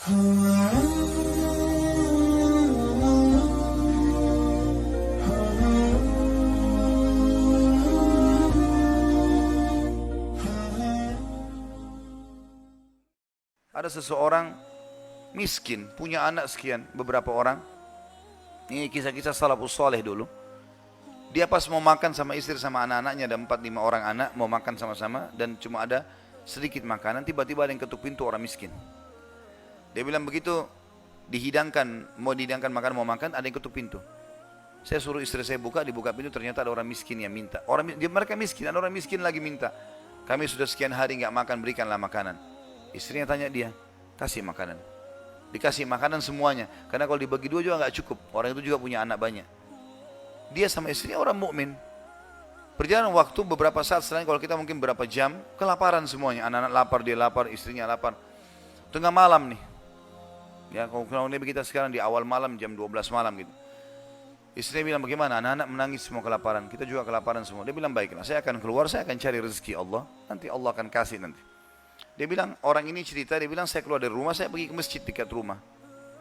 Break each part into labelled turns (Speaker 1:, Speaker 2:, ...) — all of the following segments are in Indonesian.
Speaker 1: Ada seseorang miskin, punya anak sekian, beberapa orang. Ini kisah-kisah salafus saleh dulu. Dia pas mau makan sama istri sama anak-anaknya, ada 4-5 orang anak, mau makan sama-sama, dan cuma ada sedikit makanan, tiba-tiba ada yang ketuk pintu, orang miskin. Dia bilang begitu, mau dihidangkan makan, mau makan, ada yang ketuk pintu. Saya suruh istri saya buka, dibuka pintu, ternyata ada orang miskin yang minta. Mereka miskin, ada orang miskin lagi minta. Kami sudah sekian hari nggak makan, berikanlah makanan. Istrinya tanya dia, kasih makanan. Dikasih makanan semuanya, karena kalau dibagi dua juga nggak cukup. Orang itu juga punya anak banyak. Dia sama istrinya orang mukmin. Berjalan waktu beberapa saat setelahnya, kalau kita mungkin berapa jam, kelaparan semuanya. Anak-anak lapar, dia lapar, istrinya lapar. Tengah malam nih. Ya, kalau kita sekarang di awal malam, jam 12 malam gitu. Istrinya bilang, bagaimana? Anak-anak menangis semua kelaparan. Kita juga kelaparan semua. Dia bilang, baiklah, saya akan keluar, saya akan cari rezeki Allah. Nanti Allah akan kasih nanti. Dia bilang, orang ini cerita, dia bilang, saya keluar dari rumah, saya pergi ke masjid dekat rumah.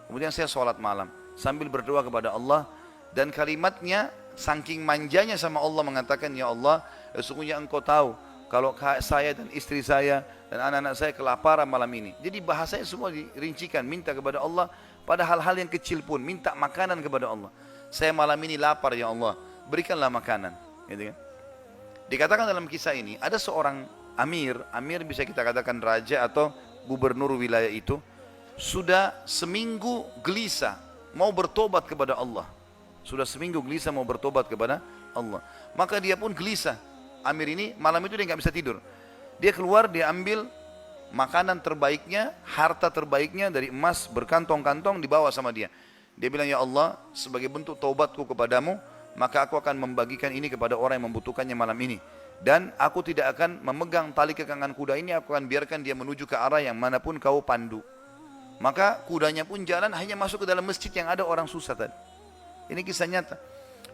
Speaker 1: Kemudian saya sholat malam, sambil berdoa kepada Allah. Dan kalimatnya, saking manjanya sama Allah mengatakan, ya Allah, sesungguhnya engkau tahu, kalau saya dan istri saya, dan anak-anak saya kelaparan malam ini. Jadi bahasanya semua dirincikan, minta kepada Allah, pada hal-hal yang kecil pun, minta makanan kepada Allah. Saya malam ini lapar ya Allah, berikanlah makanan. Gitu kan? Dikatakan dalam kisah ini, ada seorang amir bisa kita katakan raja atau gubernur wilayah itu, sudah seminggu gelisah, mau bertobat kepada Allah. Sudah seminggu gelisah mau bertobat kepada Allah. Maka dia pun gelisah. Amir ini malam itu dia nggak bisa tidur. Dia keluar, dia ambil makanan terbaiknya, harta terbaiknya dari emas berkantong-kantong dibawa sama dia. Dia bilang, ya Allah, sebagai bentuk taubatku kepadamu, maka aku akan membagikan ini kepada orang yang membutuhkannya malam ini. Dan aku tidak akan memegang tali kekangan kuda ini, aku akan biarkan dia menuju ke arah yang manapun kau pandu. Maka kudanya pun jalan, hanya masuk ke dalam masjid yang ada orang susah tadi. Ini kisah nyata.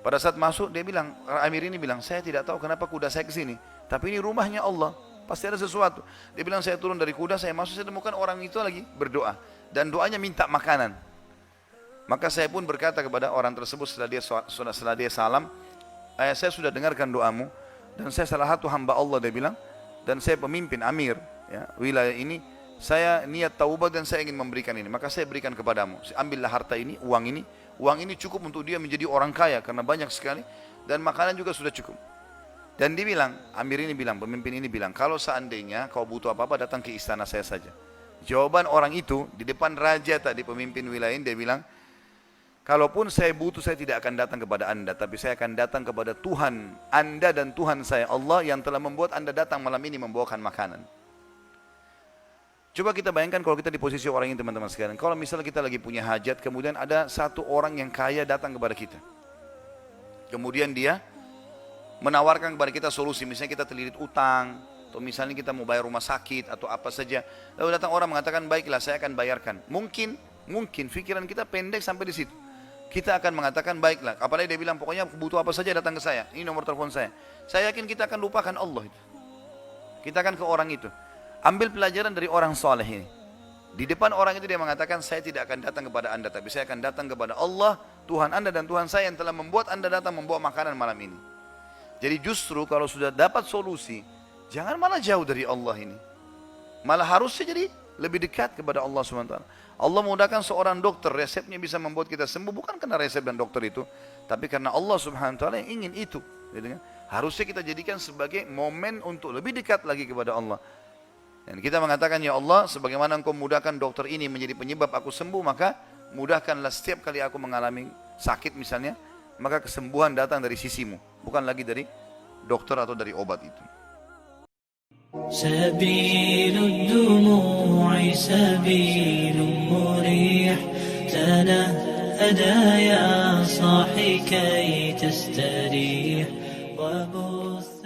Speaker 1: Pada saat masuk, dia bilang, Amir ini bilang, saya tidak tahu kenapa kuda saya ke sini, tapi ini rumahnya Allah, pasti ada sesuatu. Dia bilang, saya turun dari kuda, saya masuk, saya temukan orang itu lagi berdoa, dan doanya minta makanan. Maka saya pun berkata kepada orang tersebut setelah dia salam, saya sudah dengarkan doamu, dan saya salah satu hamba Allah, dia bilang, dan saya pemimpin Amir ya, wilayah ini, saya niat taubat dan saya ingin memberikan ini, maka saya berikan kepadamu. Ambillah harta ini, uang ini cukup untuk dia menjadi orang kaya karena banyak sekali, dan makanan juga sudah cukup. Dan dia bilang, Amir ini bilang, pemimpin ini bilang, kalau seandainya kau butuh apa-apa datang ke istana saya saja. Jawaban orang itu di depan raja tadi, pemimpin wilayah ini, dia bilang, kalaupun saya butuh, saya tidak akan datang kepada anda, tapi saya akan datang kepada Tuhan anda dan Tuhan saya, Allah yang telah membuat anda datang malam ini membawakan makanan. Coba kita bayangkan kalau kita di posisi orang ini, teman-teman sekalian. Kalau misalnya kita lagi punya hajat, kemudian ada satu orang yang kaya datang kepada kita. Kemudian dia menawarkan kepada kita solusi, misalnya kita terlilit utang, atau misalnya kita mau bayar rumah sakit, atau apa saja. Lalu datang orang mengatakan, baiklah saya akan bayarkan. Mungkin pikiran kita pendek sampai di situ. Kita akan mengatakan, baiklah. Apalagi dia bilang, pokoknya butuh apa saja datang ke saya. Ini nomor telepon saya. Saya yakin kita akan lupakan Allah itu. Kita akan ke orang itu. Ambil pelajaran dari orang soleh ini. Di depan orang itu dia mengatakan, saya tidak akan datang kepada anda, tapi saya akan datang kepada Allah, Tuhan anda dan Tuhan saya yang telah membuat anda datang membawa makanan malam ini. Jadi justru kalau sudah dapat solusi, jangan malah jauh dari Allah ini. Malah harusnya jadi lebih dekat kepada Allah SWT. Allah mudahkan seorang dokter, resepnya bisa membuat kita sembuh, bukan karena resep dan dokter itu, tapi karena Allah SWT yang ingin itu. Harusnya kita jadikan sebagai momen untuk lebih dekat lagi kepada Allah. Dan kita mengatakan, ya Allah, sebagaimana engkau mudahkan dokter ini menjadi penyebab aku sembuh, maka mudahkanlah setiap kali aku mengalami sakit misalnya, maka kesembuhan datang dari sisimu, bukan lagi dari dokter atau dari obat itu.
Speaker 2: سبيل الدموع سبيل مريح تنهدى يا صاحي كي تستريح وبث